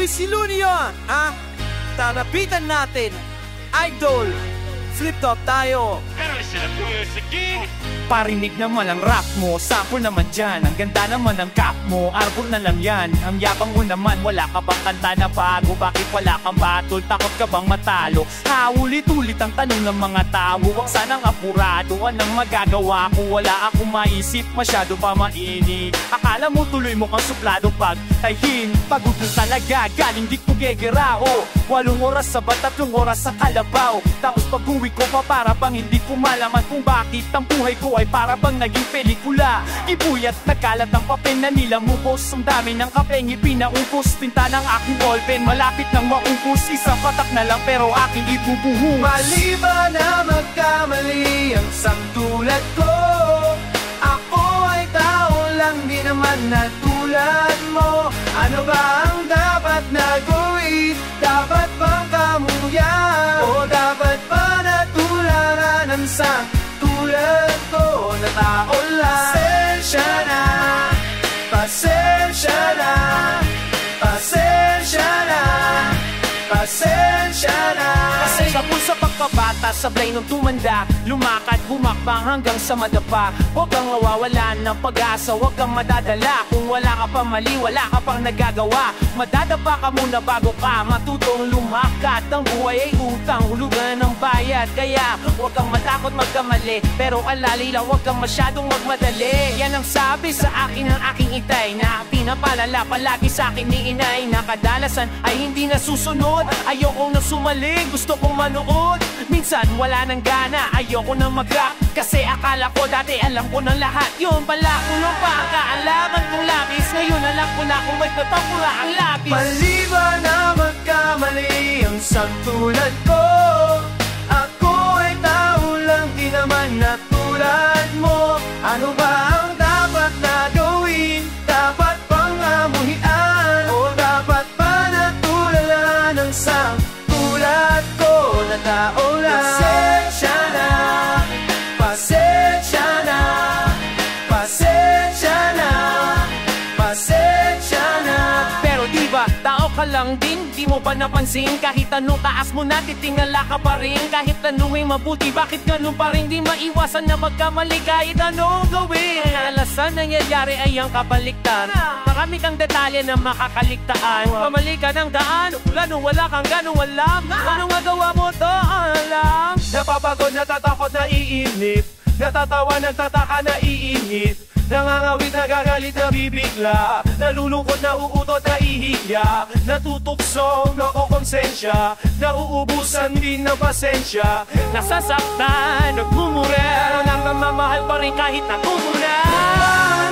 Luis Ilunio, tanapitan natin. Idol, flip top tayo. Parinig naman ang rap mo, sample naman dyan. Ang ganda naman ang cap mo, arbor na lang yan. Ang yabang mo naman, wala ka bang kanta na bago? Bakit wala kang battle? Takot ka bang matalo? Ulit-ulit ang tanong ng mga tao. Huwag sanang apurado, anong magagawa ko? Wala akong maisip, masyado pa mainit. Akala mo tuloy mo kang suplado pag tahing. Pagod na talaga, galing di ko gegerao. 8 oras sa bat, 3 oras sa kalabaw. Tapos pag-uwi ko pa para bang hindi ko malaman kung bakit ang buhay ko ay para bang naging pelikula. Ibuyat nagkalat ng papel na nilamubos. Ang dami ng kapeng ipinaubos. Tinta ng aking ballpen, malapit nang maubos. Isang patak na lang pero aking ibubuhos. Mali ba na magkamali ang sangtulad ko? Ako ay tao lang, di naman na tulad mo. Ano ba ang dapat na gawin? Dapat bang kamuyan? O dapat ba natularan ang sangtulad ko na tao lang? Pasensya na, pasensya na, pasensya na, pasensya na. Kasi sa pagkabata, sablay nung tumanda, lumakad, bumakbang hanggang sa madapa. Huwag kang mawawalan ng pag-asa, huwag kang madadala. Kung wala ka pa mali, wala ka pang nagagawa. Madadapa ka muna bago ka matutong lumakat. Ang buhay ay utang, hulugan ng bayad. Kaya huwag kang matakot magkamali, pero alali lang, huwag kang masyadong magmadali. Yan ang sabi sa akin ng aking itay, na pinapalala palagi sa akin ni inay, na kadalasan ay hindi nasusunod. Ayokong na sumalig, gusto kong manood. Minsan wala nang gana, ayoko nang mag-rap, kasi akala ko dati alam ko ng lahat. Yun pala, kulong pa ang kaalaman kong labis. Ngayon alam ko na kung ba't natapura ang labis. Mali ba na magkamali ang sangtulad ko? Ako ay tao lang, di naman na tulad mo. Ano ba ang dapat na gawin? Dapat bang amuhian? O dapat ba natularan ang sangtulad ko na tao lang? Pasensya na, pasensya na, pasensya na, pasensya na. Pero diba, tao ka lang din, di mo ba napansin? Kahit anong taas mo na, titingala ka pa rin. Kahit anong mabuti, bakit ganun pa rin? Di maiwasan na magkamali kahit anong gawin. Ang alasan nangyayari ay ang kabaliktaran. Marami kang detalye na makakaligtaan. Pamali ka ng daan, lalo wala kang ganong alam. Anong magawa mo to? Alam. Napapagod, natatakot, naiinip. Natatawa, nagtataka, naiinit. Nangangawit, nagagalit, nabibigla. Nalulungkot, nauutot, naihiya. Natutuksong, nakokonsensya. Nauubusan din ng pasensya. Nasasaktan, nagmumure, pero nagmamahal pa rin kahit nagmumure.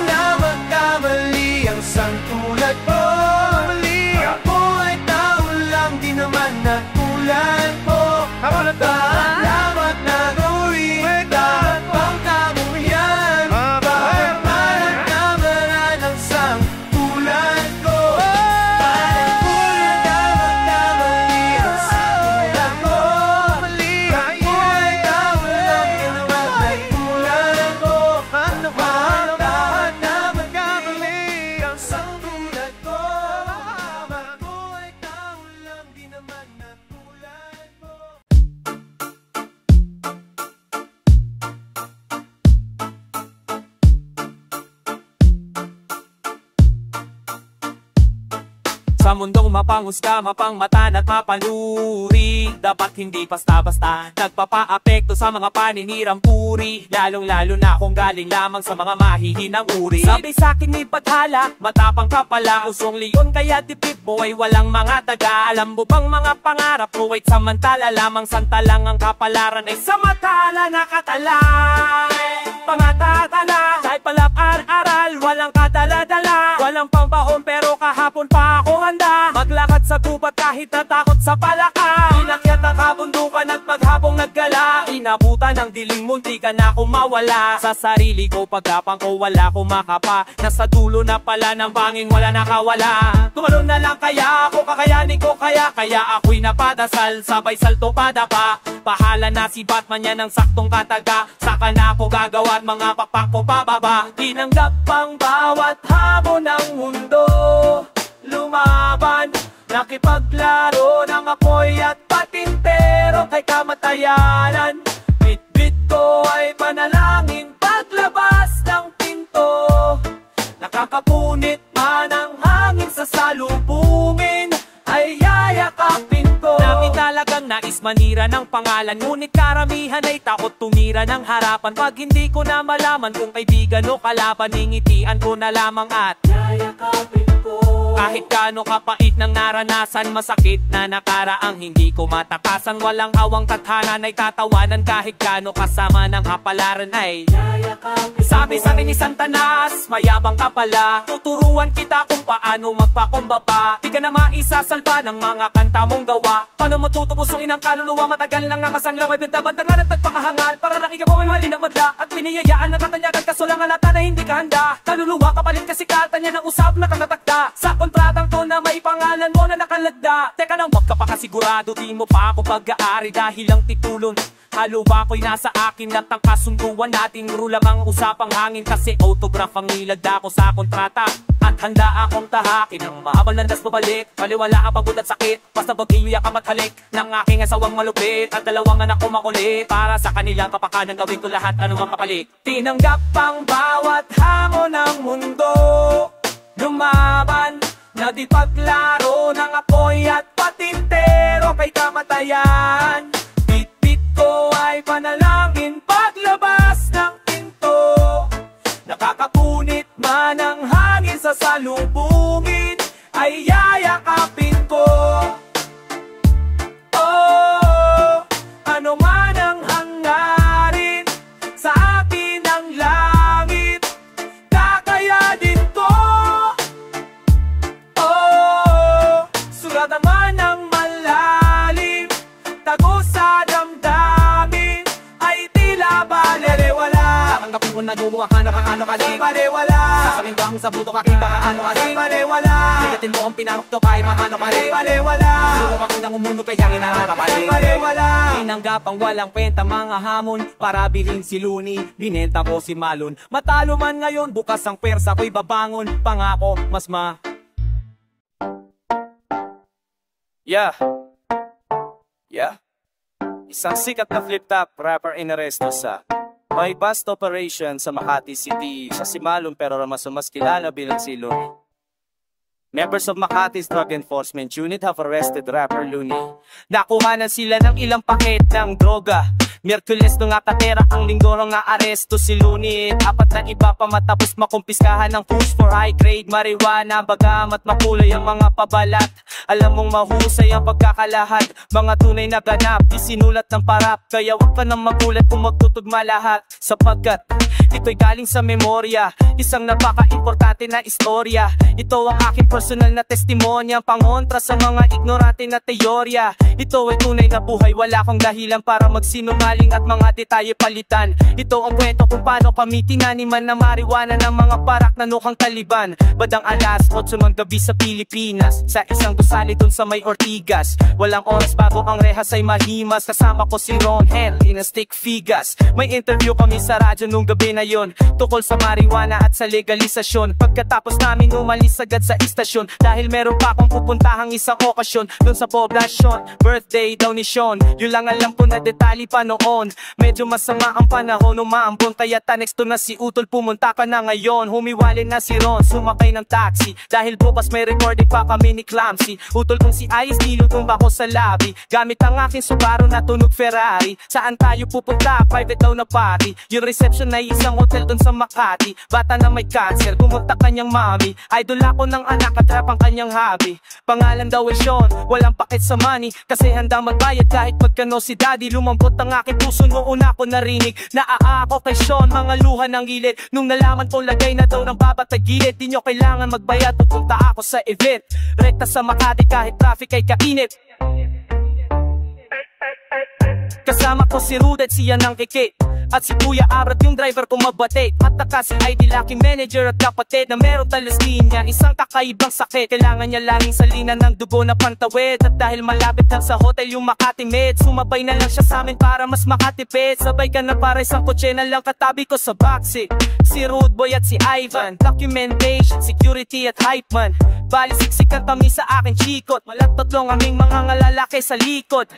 Na magkamali ang sangtulad ko. Ako ay tao lang, di naman na tulad mo. Dapat na gawin, dapat bang kamuhian? Bakit ba nagkamaran ang sangtulad ko? Bakit ko na magkamali ang sangtulad ko? Ako ay tao lang, di naman na tulad mo. Ano ba ang dapat na magkamali ang sangtulad ko? Ako ay tao lang, di naman na tulad mo. Sa mundong mapanghusga, mapangmatan at mapanuri, dapat hindi basta-basta nagpapa-apekto sa mga paninirang puri. Lalong-lalo na kung galing lamang sa mga mahihinang uri. Sabi sa'kin may pathala, matapang ka pala, usong leon kaya tipid mo ay walang mga taga. Alam mo bang mga pangarap mo ay samantala lamang, santalang ang kapalaran ay samantala nakatalay. Pangatatala, kahit palap-aral, walang kadala-dala, walang pambahon pero kahapon pa ako handa maglakad sa gubat kahit natakot sa palaka. Inakyat ang kabundukan at maghapong naggala, inabutan ng diling munti ka na kumawala. Sa sarili ko pagkapang ko wala ko makapa, nasa dulo na pala ng banging wala nakawala. Tumalon na lang kaya ako, kakayanin ko kaya ako'y napadasal, sabay salto padapa. Pahala na si Batman yan ng saktong kataga, saka na ako gagawa at mga pakpak ko pababa. Tinanggap ang bawat hamon ng mundo, lumaban Nakipaglaro ng apoy at patintero kay kamatayanan. Bit-bit ko ay panalangin paglabas ng pinto. Nakakapunit man ang hangin sa salubungin, ay yayakapin ko. Namin talagang nais manira ng pangalan, ngunit karamihan ay takot tumira ng harapan. Pag hindi ko na malaman kung kaibigan o kalaban, ingitian ko na lamang at yayakapin ko. Kahit gaano kapait ng naranasan, masakit na nakaraang hindi ko matakasan. Walang hawang tadhana ay tatawanan, kahit gaano kasama ng kapalaran ay yayakapin. Sabi sa akin ni Santanas, mayabang ka pala, tuturuan kita kung paano magpakumbaba. Di ka na maisasalba ng mga kanta mong gawa. Paano matutubusuin ang kaluluwa, matagal nang nakasanglaw ay bintabantaran at nagpakahangal. Para lang ikaw ay mali ng madla at piniyayaan na katanyagan, kaso lang alata na hindi ka handa. Kaluluwa kapalit kasi kata niya ng usap na katatakda. Sa kontratang to na may pangalan mo na nakalagda. Teka lang, wag ka pa kasigurado, di mo pa ako pag-aari dahil lang titulon. Haluwa ko'y nasa akin at ang kasunduan nating rulang ang usapang hangin. Kasi autograph ang nilagda ko sa kontrata at handa akong tahakin ang mahabang landas babalik. Maliwala ang pagod at sakit, basta pag-iuya ka mathalik ng aking asawang malupit at dalawang anak ko makulit. Para sa kanilang kapakanan gawin ko lahat anumang kapalit. Tinanggap ang bawat hamon ng mundo, lumaban na di paglaro ng apoy at patintero kay kamatayan. Ko ay panalangin paglabas ng pinto. Nakakapunit man ang hangin sa salubungin, ay yayakapin ko. Oh, ano man ang hangarin sa akin ng langit, kakayanin ko. Oh, suratan man ang malalim, tago sa damdamin, ay tila balewala. Tanggapin ko na gumawa ka na kaano kasi balewala. Sasabihin ko ang sa buto ka kita kaano kasi balewala. Ligatin mo ang pinanokto kahit maano kasi balewala. Suko ka ng umundo kaya hinaharapan balewala. Tinanggap ang walang kwenta mga hamon para bilhin si Luni, binenta ko si Malon. Matalo man ngayon, bukas ang persa ko'y babangon. Pangako mas Yeah. Isang sikat na flip-top rapper inaresto sa may bust operation sa Makati City. Siya si Malum pero mas kilala bilang si Luni. Members of Makati's Drug Enforcement Unit have arrested rapper Luni. Nakuha na sila ng ilang paket ng droga. Miyerkules nung nakatera ang linggo nung naaresto si Luni. Apat na iba pa matapos makumpiskahan ng push for high grade marijuana. Bagamat makulay ang mga pabalat, alam mong mahusay ang pagkakalahad. Mga tunay na ganap, di sinulat ng parap. Kaya wag ka nang magulat kung magtutugma lahat, sapagkat ito'y galing sa memorya, isang napaka-importante na istorya. Ito ang aking personal na testimonya, pangontra sa mga ignorante na teorya. Ito ay tunay na buhay, wala kang dahilan para magsinungaling at mga detalye palitan. Ito ang kwento kung paano kami tinaniman na marijuana ng mga parak na nukang Taliban. Badang alas 8 ng gabi sa Pilipinas, sa isang gusali dun sa may Ortigas. Walang oras bago ang rehas ay mahimas. Kasama ko si Ron Hell in a stick figas. May interview kami sa radyo nung gabi na yon, tukol sa marijuana at sa legalisasyon. Pagkatapos namin umalis agad sa istasyon, dahil meron pa akong pupuntahang isang okasyon dun sa poblasyon. Birthday daw ni Sean, yun lang alam ko na detalye pa noon. Medyo masama ang panahon, umaambon, kaya tanexto na si Utol, pumunta ka na ngayon. Humiwalin na si Ron, sumakay ng taxi, dahil bukas may recording pa kami ni Clamsy. Utol kung si Ice, nilutong ako sa lobby, gamit ang aking Subaru na tunog Ferrari. Saan tayo pupunta? Private daw na party. Yung reception na isang hotel dun sa Makati. Bata na may cancer, pumunta kanyang mami. Idol ako ng anak at rap ang kanyang hobby. Pangalan daw ay Sean, walang pakit sa money, kasi handa magbayad kahit magkano si daddy. Lumambot ang aking puso noon ako narinig, naaako kay Sean, mga luha ng gilid. Nung nalaman kong lagay na daw ng babatagilid, di nyo kailangan magbayad, pupunta ako sa event. Rekta sa Makati kahit traffic ay kainit. Kasama ko si Rudet, siya ng kikit, at si Kuya Arat yung driver ko mabate. At naka si ID Lucky manager at kapatid na meron talas linya, isang kakaibang sakit. Kailangan niya laging salina ng dugo na pantawid, at dahil malapit lang sa hotel yung Makati Med, sumabay na lang siya sa amin para mas makatipid. Sabay ka na para isang kotse na lang katabi ko sa backseat. Si Rude Boy at si Ivan, documentation, security at hype man. Bali siksikan kami sa aking chikot. Malatatlong aming mga lalaki sa likod.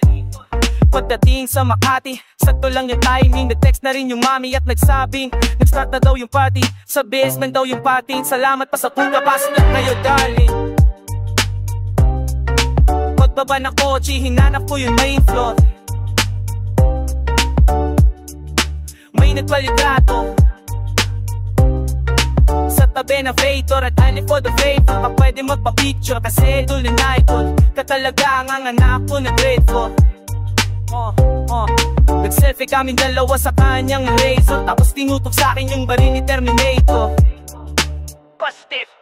Pagdating sa Makati, sakto lang yung timing. Nag-text na rin yung mami at nagsabing nag-start na daw yung party, sa basement daw yung party. Salamat pa sa punga, pasok na kayo darling. Pagbaba ng kotse, hinanap ko yung main floor. May nagpalitrato sa tabi na Vator at only for the faithful. Ka pwede magpa-picture kasi tuloy na idol ka talaga ang anak ko na grade 4. Nag-selfie kaming dalawa sa kanyang razor, tapos tinutok sa akin yung baril ni Terminator. Positive.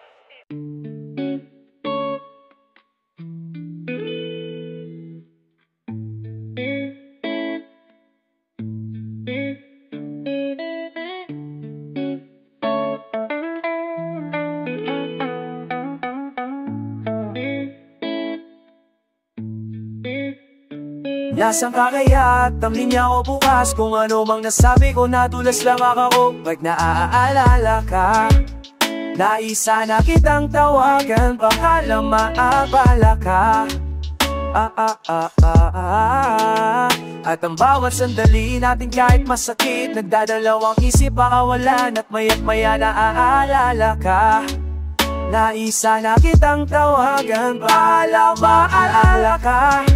Nasaan ka kaya? Tanglin niya ako bukas. Kung ano mang nasabi ko, nadulas lang ako. Pag naaalala ka, naisa na kitang tawagan, baka lang maabala ka. At ang bawat sandali natin kahit masakit, nagdadalawang isip pakawalan. At maya't maya naaalala ka, naisa na kitang tawagan, baka lang maaalala ka.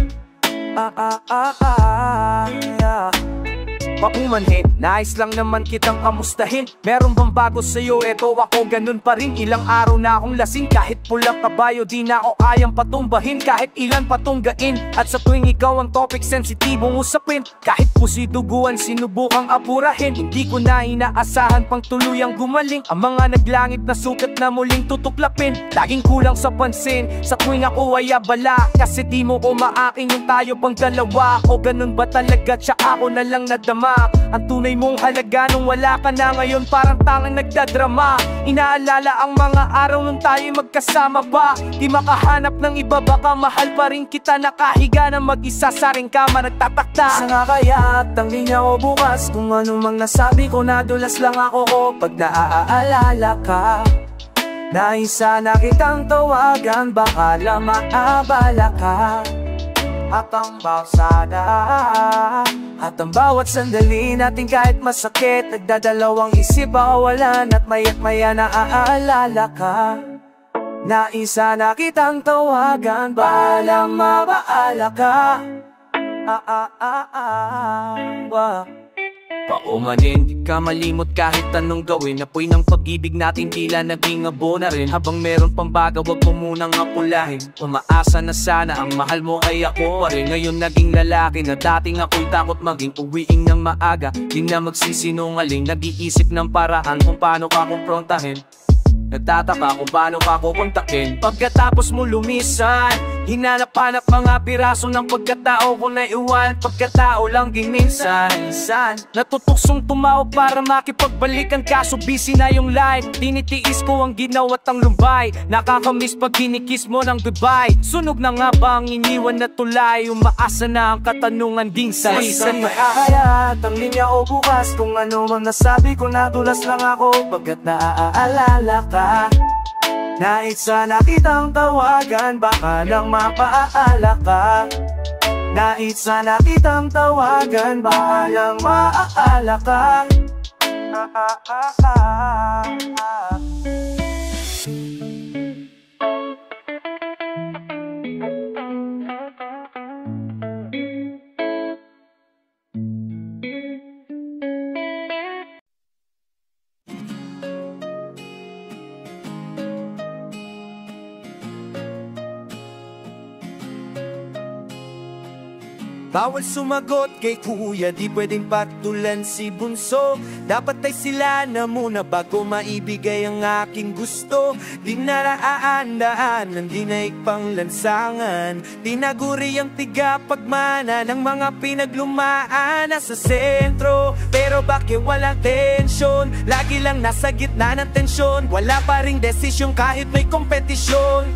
Paumanhin, nais lang naman kitang kamustahin. Meron bang bago sa'yo? Eto ako ganun pa rin. Ilang araw na akong lasing, kahit pulang kabayo di na ako kayang patumbahin. Kahit ilan patunggain, at sa tuwing ikaw ang topic, sensitibong usapin. Kahit pusiduguan, sinubukang apurahin. Hindi ko na inaasahan pang tuluyang gumaling ang mga naglangit na sukat na muling tutuklapin. Laging kulang sa pansin sa tuwing ako ay abala, kasi di mo ko maaking yung tayo pang dalawa. O ganun ba talaga, tsaka ako na lang nadama ang tunay mong halaga nung wala ka na. Ngayon parang tangang nagdadrama. Inaalala ang mga araw nung tayo'y magkasama ba. Di makahanap ng iba, baka mahal pa rin kita. Nakahiga na mag-isa sa ring kama, nagtatakta. Sa nga kaya, tanglin niya ako bukas. Kung ano mang nasabi ko, nadulas lang ako. Pag naaalala ka, naisa na kitang tawagan, baka lang maabala ka. At ang bawsada, at ang bawat sandali natin kahit masakit, nagdadalawang isip pakawalan. At maya't maya naaalala ka, naisa na kitang tawagan, balang mabaala ka. Paumanin, di ka malimot kahit anong gawin. Apoy ng pag-ibig natin tila naging abo na rin. Habang meron pang baga, wag mo munang apulahin. Umaasa na sana ang mahal mo ay ako pa rin. Ngayon naging lalaki na dating ako'y takot maging uwiing ng maaga. Di na magsisinungaling, nag-iisip ng paraan kung paano ka kumprontahin. Nagtataka kung paano ka kukontakin. Pagkatapos mo lumisan, hinanap-hanap mga piraso ng pagkatao ko na iwan. Pagkatao lang din minsan natutuksong tumawag para makipagbalikan, kaso busy na yung line. Tinitiis ko ang ginawa't ang lumbay. Nakakamiss pag kinikis mo ng goodbye. Sunog na nga ba ang iniwan na tulay? Umaasa na ang katanungan ding sa Saan kaya? Tanglin niya ako bukas. Kung ano mang nasabi ko, nadulas lang ako. Pagkat naaalala ka, naisa na kitang tawagan, baka lang mapaala ka. Naisa na kitang tawagan, baka lang mapaala ka. Bawal sumagot kay kuya, di pwedeng patulan si bunso. Dapat ay sila na muna bago maibigay ang aking gusto. Di na naaandaan, di na ipanglansangan. Tinaguri ang tiga pagmana ng mga pinaglumaan. Nasa sentro, pero bakit walang tensyon? Lagi lang nasa gitna ng tensyon. Wala pa ring desisyon kahit may kompetisyon.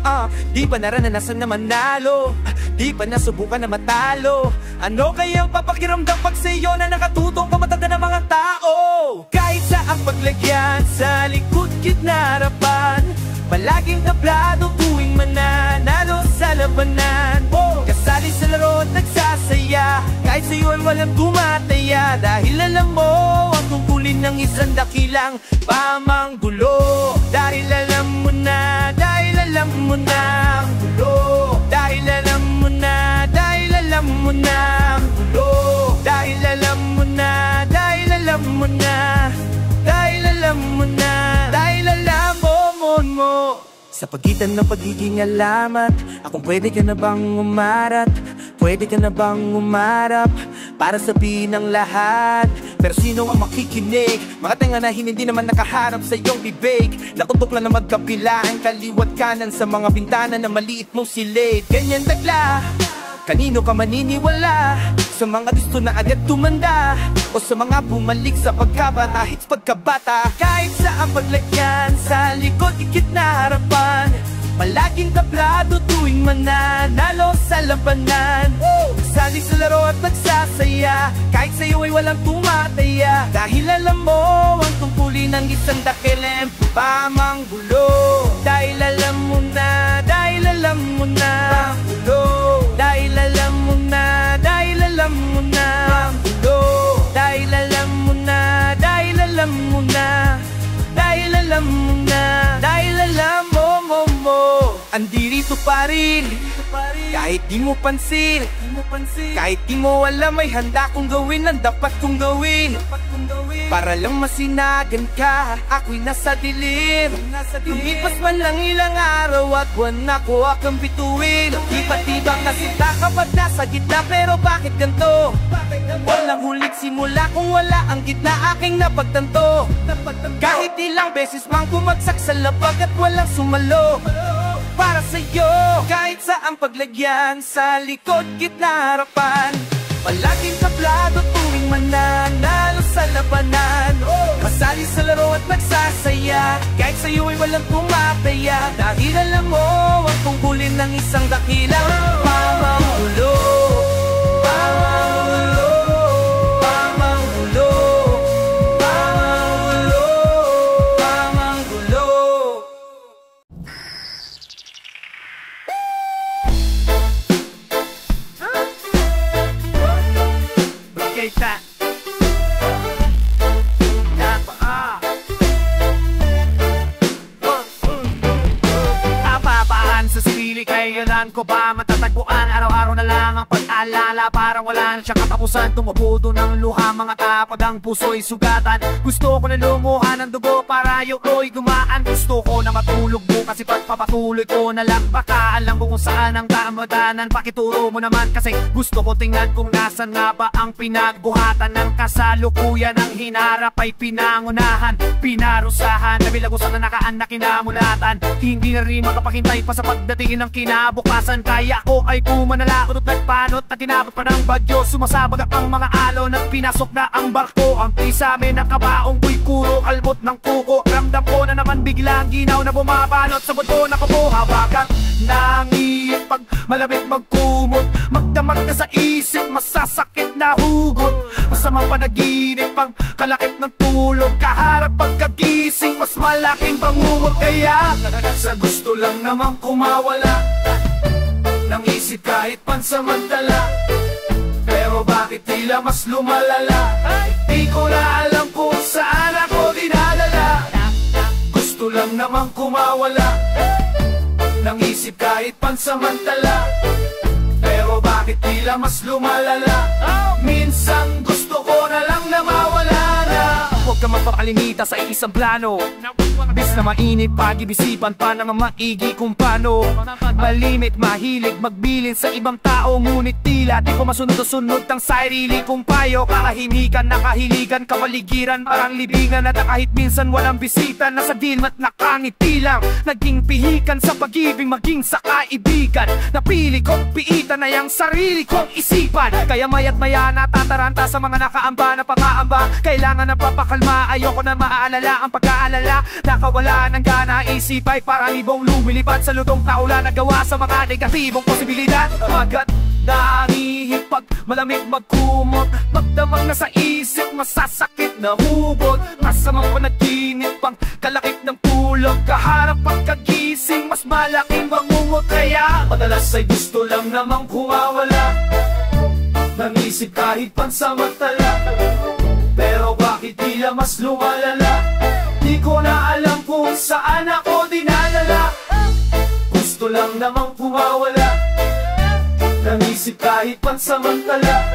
Di pa naranasan na manalo, di pa nasubukan na matalo. Ano kayang papakiramdam pag sa'yo na nakatutong kamatanda ng mga tao? Kahit sa ang paglagyan, sa likod gitna harapan, palaging tablado tuwing walang tumataya. Dahil alam mo ang tungkulin ng isang dakilang pamanggulo. Dahil alam mo na, dahil alam mo na ang gulo. Dahil alam mo na, dahil alam mo na ang gulo. Dahil alam mo na, dahil alam mo na, dahil alam mo na, dahil alam mo. Sa pagitan ng pagiging alamat, akong pwede ka na bang umarat? Pwede ka na bang umarap para sabihin ang lahat? Pero sino ang makikinig? Mga tenga na hindi naman nakaharap sa iyong bibig. Nakutok lang na magkabilaan, kaliwat kanan sa mga bintana na maliit mong silid. Ganyan dagla, kanino ka maniniwala? Sa mga gusto na agad tumanda, o sa mga bumalik sa pagkabata, hits pagkabata. Kahit saan paglagyan, sa likod ikit na harapan, palaging tablado tuwing mananalo sa labanan. Sali sa laro at nagsasaya, kahit sa'yo ay walang tumataya. Dahil alam mo ang tungkulin ng isang dakilang pamanggulo. Dahil alam mo na, dahil alam mo na ang gulo. Dahil alam mo na, dahil alam mo na ang gulo. Dahil alam mo na, dahil alam mo na, dahil alam mo na, dahil alam mo. Andirito pa rin, kahit di mo pansin, kahit di mo alam ay handa kong gawin ang dapat kong gawin. Para lang masinagan ka, ako'y nasa dilim. Lumipas man lang ilang araw at buwan ako akong bituin. Iba't ibang nasita kapag nasa gitna, pero bakit ganito? Walang huling simula kung wala ang gitna aking napagtanto. Kahit ilang beses mang bumagsak sa labag at walang sumalo para sa'yo, kahit saan paglagyan, sa likod, gitna, harapan, palaging tablado tuwing mananalo sa labanan. Masali sa laro at nagsasaya, kahit sa'yo ay walang tumataya. Dahil alam mo ang tungkulin ng isang dakilang pamanggulo. Pamanggulo, pamanggulo, pamanggulo, pamanggulo. Kita apapaan sa sarili, kailan ko ba matatagpuan? Araw-araw na lang ang pag-alala, parang wala na siyang katapusan. Tumupudo ng luha, mga tapad ang puso'y sugatan. Gusto ko na lumuha ng dugo para yuko'y gumaan. Gusto ko na matulog bukas, ipagpapatuloy ko na lang. Baka alam mo kung saan ang damadanan, pakituro mo naman kasi gusto ko tingnan kung nasan nga ba ang pinagbuhatan ng kasalukuyan. Ang hinarap ay pinangunahan, pinarusahan, nabilagusan na nakaan na kinamulatan. Hindi na rin makapakintay pa sa pagdating ng kinabukasan. Kaya ko ay pumanalakot at nagpanot at tinapot pa ng bagyo. Sumasabag ang mga alon at pinasok na ang barko. Ang kisame na kabaong ko'y puro kalbot ng kuko. Ramdam ko na naman biglang ginaw na bumabalot sa buto na kubo. Hawakan nangiyip pag malapit magkumot, magdamag na sa isip, masasakit na hugot. Masamang panaginip pang kalakip ng tulog, kaharap pagkagising, mas malaking pangungot. Kaya sa gusto lang naman kumawala ng isip kahit pansamantala, pero bakit tila mas lumalala? Di ko na alam kung saan ako dinadala. Gusto lang naman kumawala ng isip kahit pansamantala, pero bakit tila mas lumalala? Minsan gusto ko na lang na mawala na. Huwag ka magpakalimita sa isang plano, bis na mainit pag-ibisipan pa ng maigi kung paano malimit, mahilig, magbilin sa ibang tao. Ngunit tila di ko masunod-sunod ang sarili kong payo. Kahahimikan, nakahiligan, kapaligiran, parang libingan at kahit minsan walang bisita, nasa dilim at nakangiti lang. Naging pihikan sa pag-ibig, maging sa kaibigan. Napili kong piitan na yung sarili kong isipan. Kaya maya't maya natataranta sa mga nakaamba na pangaamba. Kailangan na papakalma, ayoko na maaalala ang pagkaalala. Nakawala ng gana, isip ay parang ibong lumilipad sa lutong kaulan, nagawa sa mga negatibong posibilidad. Magat na ang ihipag, malamig magkumot, magdamag na sa isip, masasakit na hubot. Masamang panaginip pang kalakip ng tulog, kaharap pagkagising, mas malaking bangungot. Kaya madalas ay gusto lang namang kumawala Nangisip kahit pansamantala, pero bakit tila mas lumalala? Di ko na alam kung saan ako dinadala. Gusto lang namang pumawala. Nangisip kahit pansamantala,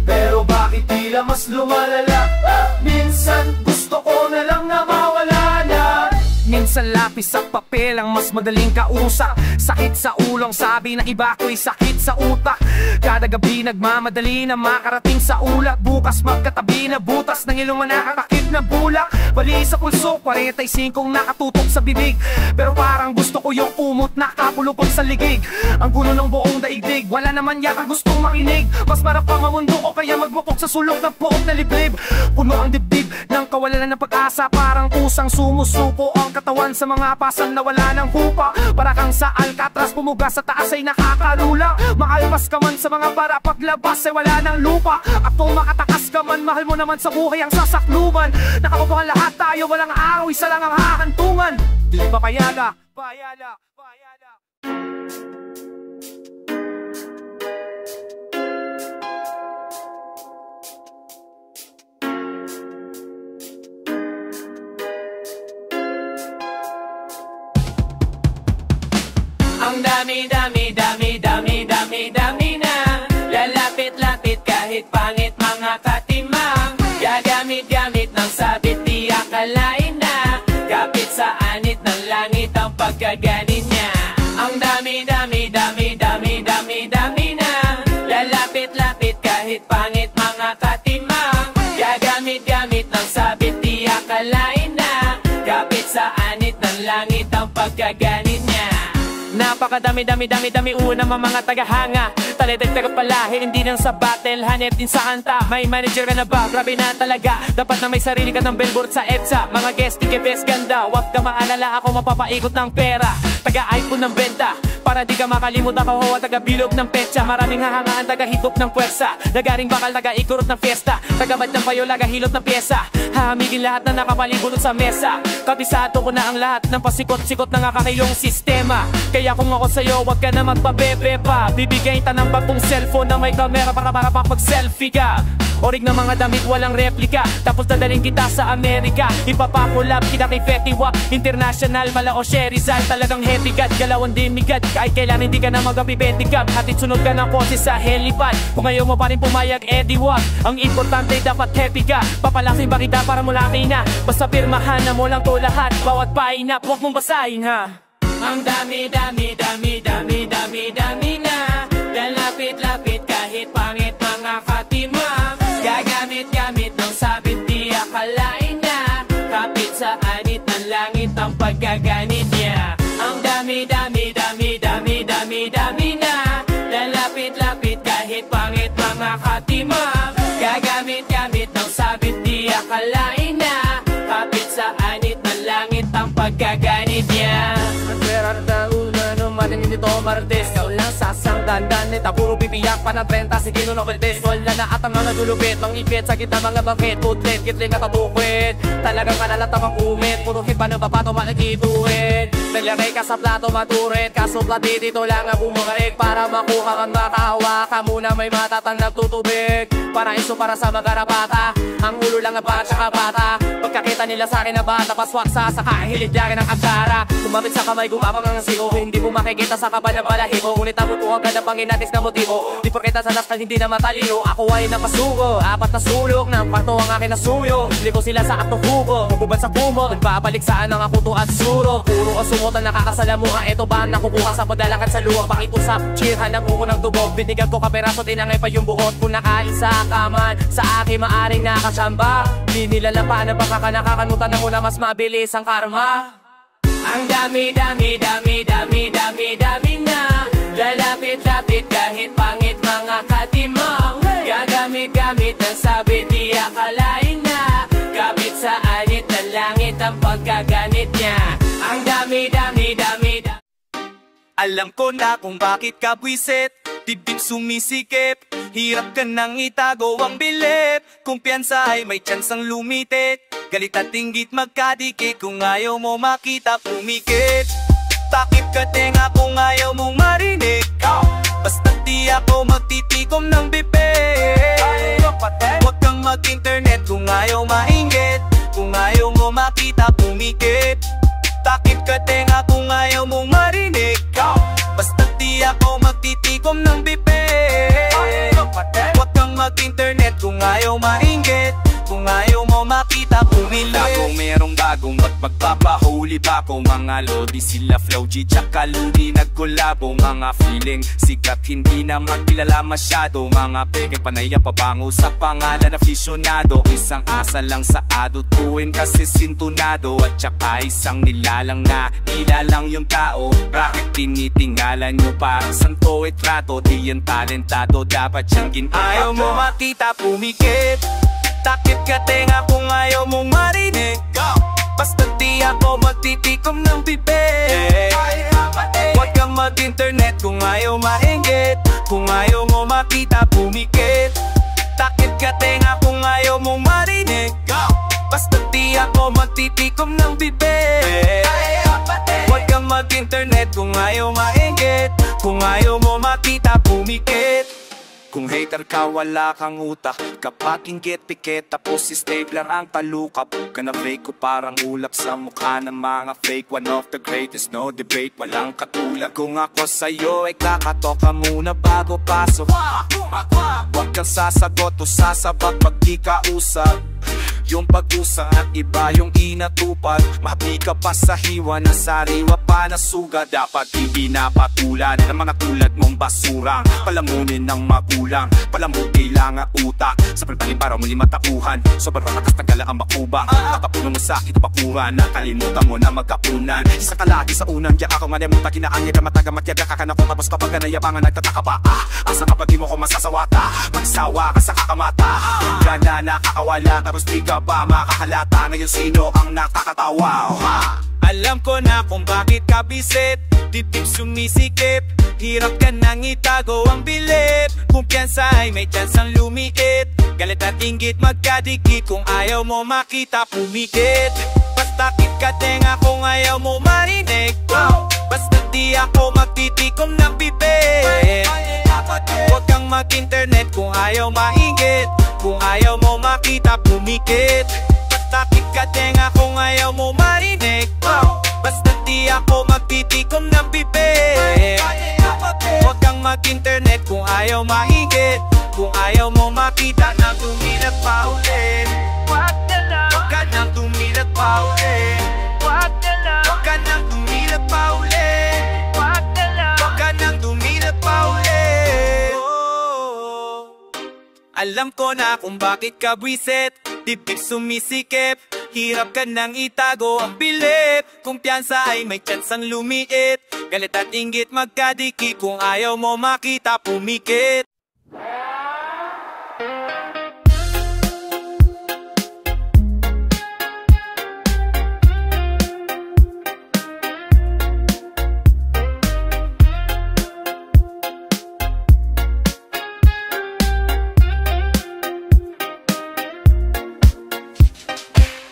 pero bakit tila mas lumalala? Minsan gusto ko na lang na mawala na. Minsan lapis at papel ang mas madaling kausap. Sakit sa ulong, sabi na iba ko'y sakit sa utak. Kada gabi nagmamadali na makarating sa ulat. Bukas magkatabi na butas ng ilong nakakakit na bulak. Bali sa pulso, 45 nakatutok sa bibig. Pero parang gusto ko yung umot na kapulupot sa ligig. Ang gulo ng buong daigdig, wala naman yata gustong makinig. Mas marap pa mamundo ko kaya magmukok sa sulok ng puok na liblib. Puno ang dibdib ng kawalan ng pag-asa. Parang kusang sumusuko ang katawan sa mga pasan na wala ng hupa. Para kang sa Alcatraz, pumuga sa taas ay nakakalula. Makalpas ka man sa mga bara, paglabas ay wala ng lupa. At kung makatakas ka man, mahal mo naman sa buhay ang sasakluban. Nakakupuhan lahat tayo, walang araw, isa lang ang hahantungan. Di ba payala? Payala, payala. Ang dami na lalapit-lapit kahit pangit mga katimang. Gagamit-gamit ng sabit di akalain na. Kapit sa anit ng langit ang pagkaganin niya. Ang dami na lalapit-lapit kahit pangit mga katimang. Gagamit-gamit ng sabit di akalain na. Kapit sa anit ng langit ang pagkaganin niya. Napakadami una mga tagahanga. Talented pero palahi, hindi lang sa battle, hanep din sa kanta. May manager ka na ba? Grabe na talaga. Dapat na may sarili ka ng billboard sa EDSA. Mga guest, best ganda. Huwag ka maalala, ako mapapaikot ng pera. Taga-iPhone ng benta, para di ka makalimut ako ho at taga-bilog ng petsa. Maraming hahangaan, taga-hitop ng puwersa. Nagaring bakal, taga-ikurot ng fiesta. Taga-bad ng payo, taga-hilot ng pyesa. Hahamigin lahat na nakapalibulot sa mesa. Kabisado ko na ang lahat ng pasikot-sikot na nakakayong sistema. Kaya kung ako sa'yo, wag ka na magpabebe pa. Bibigay ta ng bagong cellphone na may camera para pag-selfie ka. Orig na mga damit, walang replika. Tapos dadaling kita sa Amerika. Ipapakulab kita kay Fetty Wap International, mala o Sherizal. Talagang heavy god, galawan demigod. Kahit kailan hindi ka na mag-apipetikab. Hatid sunod ka ng poses sa helipad. Kung ayaw mo pa rin pumayag, edi wag. Ang importante dapat happy ka. Papalasin ba kita para mulaki na? Basta pirmahan na mo lang to lahat. Bawat painap, huwag mong basahin ha. Ang dami na lalapit-lapit kahit pangit mga katimang. Gagamit-gamit ng sabit di akalain na. Kapit sa anit ng langit ang pagkaganit niya. Ang dami na lalapit-lapit kahit pangit mga katimang. Gagamit-gamit ng sabit di akalain na. Kapit sa anit ng langit ang pagkaganit niya. Hindi to martes, ikaw lang sasanggandan. Neta puro pipiyak pa ng 30, sige no noveltes. Wala na at ang mga dulupit, mangipit sa kita mga bangkit. Putlet, kitling at abukwit, talagang kanalatang ang umit. Puro hit pa ng babato makikituwid. Naglagay ka sa plato maturit, kaso plati dito lang ang bumagalig. Para makuha kang makahawa ka muna may matatang nagtutubig. Para iso para sa magarapata, ang ulo lang ang bata tsaka bata. Pagkakita nila sa akin na bata, paswaksa sa kahilid yakin ng agara. Kumapit sa kamay, gumapang ang sigo, hindi mo makikita sa kapal ng balahibo. Ngunit abot mo agad ang panginatis na motibo. Di porkita sa naskal, hindi na matalino. Ako ay napasugo, 4 na sulok ng parto ang akin na suyo. Hindi ko sila sa akto hugo, hububad sa kumo. Nagpapalik saan ang akuto at suro. Puro kasumotan nakakasalamuha. Ito ba ang nakukuha sa padalakan sa luwag? Pakitusap, cheerhan ang uko ng tubog. Binigan ko kaperaso, tinangay pa yung buhot. Kung nakaisa ka man, sa akin maaring nakasamba. Di nila lampahan ang nakakanutan na muna mas mabilis ang karma. Ang dami na lalapit-lapit kahit pangit mga katimang. Gagamit-gamit ng sabit di akalain na. Kapit sa anit ng langit ang pagkaganit niya. Ang dami. Alam ko na kung bakit ka buwisit, dibdib sumisikip. Hirap ka nang itago ang bilip. Kumpiyansa ay may tsansang lumitit. Galit at inggit magkadikit. Kung ayaw mo makita pumikit. Takip ka tenga kung ayaw mong marinig. Basta di ako magtitikom ng bibig. magtitikom ng bibig. Huwag kang mag-internet kung ayaw mainggit, kung ayaw mo makita pumili. Ako merong bagong magpapahuli ba ko. Mga lodi sila Flow G tsaka Ludi nagkolabo. Mga feeling sikat hindi naman kilala masyado. Mga peking panaya pabango sa pangalan na afisyonado. Isang asa lang sa adutuin kasi sintunado. At tsaka isang nilalang na ilalang yung tao. Bakit tinitingala nyo pa santo e trato? Di yan talentado, dapat siyang ginagawa. Ayaw mo makita pumikit, takip ka tenga kung ayaw mong marinig. Basta di ako magtitikom ng bibig. Huwag kang mag-internet kung ayaw mainggit, kung ayaw mo makita pumikit. Takip ka tenga kung ayaw mong marinig. Basta di ako magtitikom ng bibig. Huwag kang mag-internet kung ayaw mainggit, kung ayaw mo makita pumikit. Kung hater ka, wala kang utak. Kapag inggit, pikit, tapos si stapler ang talukap. Ka na fake ko parang ulap sa mukha ng mga fake. One of the greatest, no debate, walang katulad. Kung ako sa'yo, ay kakatok ka muna bago pasok. Huwag kang sasagot o sasabak pag di ka usap. Yung pag-usa at iba yung inatupad. Mabi ka pa sa hiwa na sariwa pa na suga. Dapat hindi napatulan ng mga tulad mong basurang palamunin ng magulang. Palamon kailangan utak sa pagpalim para muli matauhan. Sobrang lakas ng gala ang makuba. Kakapunan mo sa akin bakuran. Nakalimutan mo na magkapunan. Isa ka lagi sa unang diya ako nga nemuta. Kinaangya ka mataga matyaga ka ka na kumabos kapag ka nayabangan nagtataka pa. Asa kapag di mo ko masasawata, magsawa ka sa kakamata. Kung ka na nakakawala tapos di ka ba makahalata ngayon sino ang nakakatawa. Alam ko na kung bakit ka bisit, dibdib sumisikip. Hirap ka nang itago ang bilip. Kumpiyansa ay may chance ang lumiit. Galit at inggit magkadikit, kung ayaw mo makita pumikit. Basta kit ka tenga kung ayaw mo marinig. Basta di ako magtitikom ng bibig. Huwag kang mag-internet kung ayaw mainggit, kung ayaw mo makita pumikit. Basta kit ka tenga kung ayaw mo marinig. Basta di ako magtitikom ng bibig. Huwag kang mag-internet kung ayaw mainggit, kung ayaw mo makita na tumilat pa ulit. Huwag ka nang tumilat pa ulit. Huwag ka nang tumilat pa ulit. Huwag ka nang tumilat pa ulit. Alam ko na kung bakit ka buwisit, dibdib sumisikip. Hirap ka nang itago ang bilip. Kumpiyansa ay may chance ang lumiit. Galit at inggit magkadikit, kung ayaw mo makita pumikit.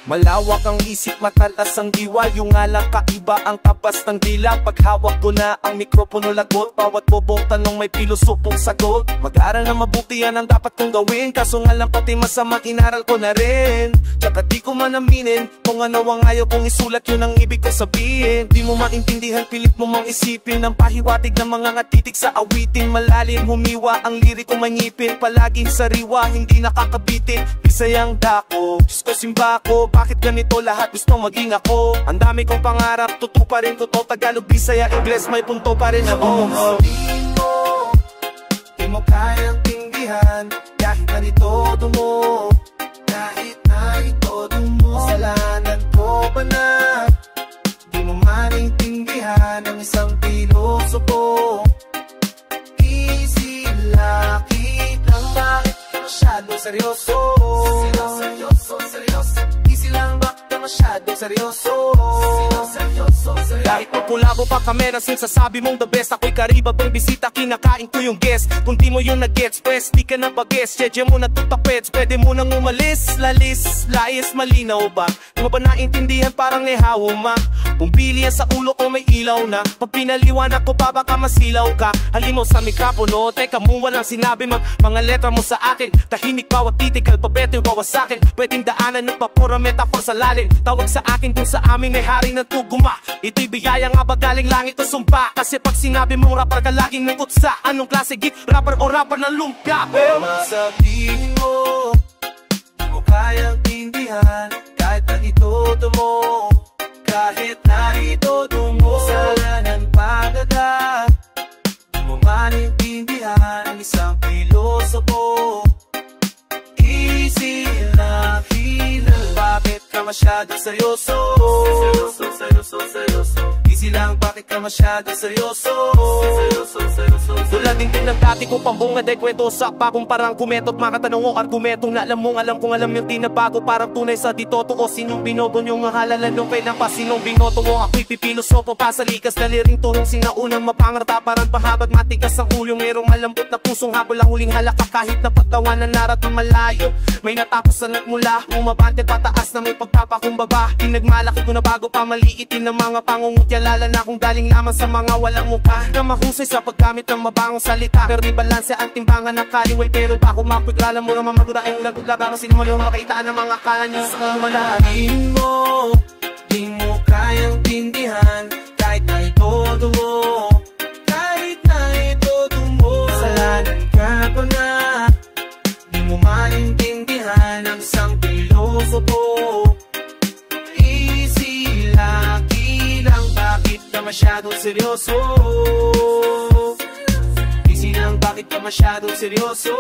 Malawak ang isip, matalas ang diwa. Yung alang kaiba ang tapas ng dila. Paghawak ko na ang mikropono lagot, bawat bobong tanong may pilosopong sagot. Mag-aral na mabuti yan ang dapat kong gawin, kaso nga lang pati masama inaral ko na rin. Tsaka di ko man aminin kung ano ang ayaw kong isulat, yun ang ibig ko sabihin. Di mo maintindihan, pilit mo mang isipin ang pahiwatig ng mga ngatitik sa awitin. Malalim humiwa ang lirik kong mangipin, palaging sariwa hindi nakakabitin. Bisayang dako, Diyos ko simba ko, bakit ganito lahat gusto maging ako? Ang dami kong pangarap, totoo pa rin totoo. Tagalog, Bisaya, Ingles, may punto pa rin ako. Di mo kayang tingdihan kahit na ito mo, kahit na ito mo. Kasalanan ko ba na di mo maintindihan ang isang pilosopo? Easy lucky lang, bakit ka masyadong seryoso? Seryoso easy lang, bakit ka masyadong seryoso? Kahit magkulabo pa kamera, sinasabi mong the best. Ako'y karibabang bisita, kinakain ko yung guest. Kung di mo yung nag-gets, press, di ka na bagets. Cheche mo na tutapets, pwede mo nang umalis. Lalis, layas, malinaw ba? Di mo ba naintindihan, parang nehawo ma? Pumili yan sa ulo ko, may ilaw na. Pag pinaliwanag ko pa, baka masilaw ka. Halimaw sa mikropono, teka mo walang sinabi mga letra mo sa akin. Tahimik bawat titikal, pabeto yung bawas akin. Pwedeng daanan ng papura, metaphor sa lalim. Tawag sa akin kung sa amin ay hari ng tuguma. Ito'y biyaya nga ba galing langit o sumpa? Kasi pag sinabi mong rapper ka laging may utsa. Anong klase git? Rapper o rapper ng lumpia? Masabihin mo, di mo kayang tindihan kahit na itodo mo, kahit na itodo mo. Salanan pagdadag, di mo manintindihan ang isang pilosopo. Easy na killer, bakit ka masyado seryoso? Easy lang, bakit ka masyado seryoso? Tulad din ng dati ko pambungad ay kwento sa bagong parang kumetot. Makatanong o argumentong na alam mong alam kung alam yung di na bago. Parang tunay sa ditoto o sinong binobo nyo nga halalan nung kailang pa sinong binoto mo. Ako'y pipilosopo pa sa likas na liring turong sinaunang mapangarta. Parang pahabag matigas ang ulo, merong malambot na pusong habol ang huling halaka. Kahit na pagtawanan narat ng malayo, may natapos sa nagmula. Umabante pataas na may pagpapakumbaba. Pinagmalaki ko na bago pa maliitin ng mga pangungutya. Lala na kung galing lamang sa mga walang mukha na mahusay sa paggamit ng mabangong salita. Pero di balanse ang timbangan ng kaliway. Pero bako mapiglala mo na mamagura ang lagulaga. Kasi naman yung makaitaan ng mga kanya. Sa malahin mo, di mo kayang tindihan kahit na itodo mo, kahit na itodo mo. Salanan ka pa nga, di mo manintindihan ang isang pilosopo. Easy lucky lang, bakit ka masyadong seryoso? Easy lang, bakit ka masyadong seryoso?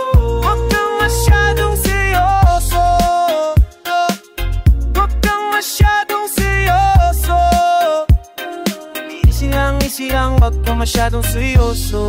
Huwag kang masyadong seryoso, huwag kang masyadong seryoso. Easy lang, huwag kang masyadong seryoso.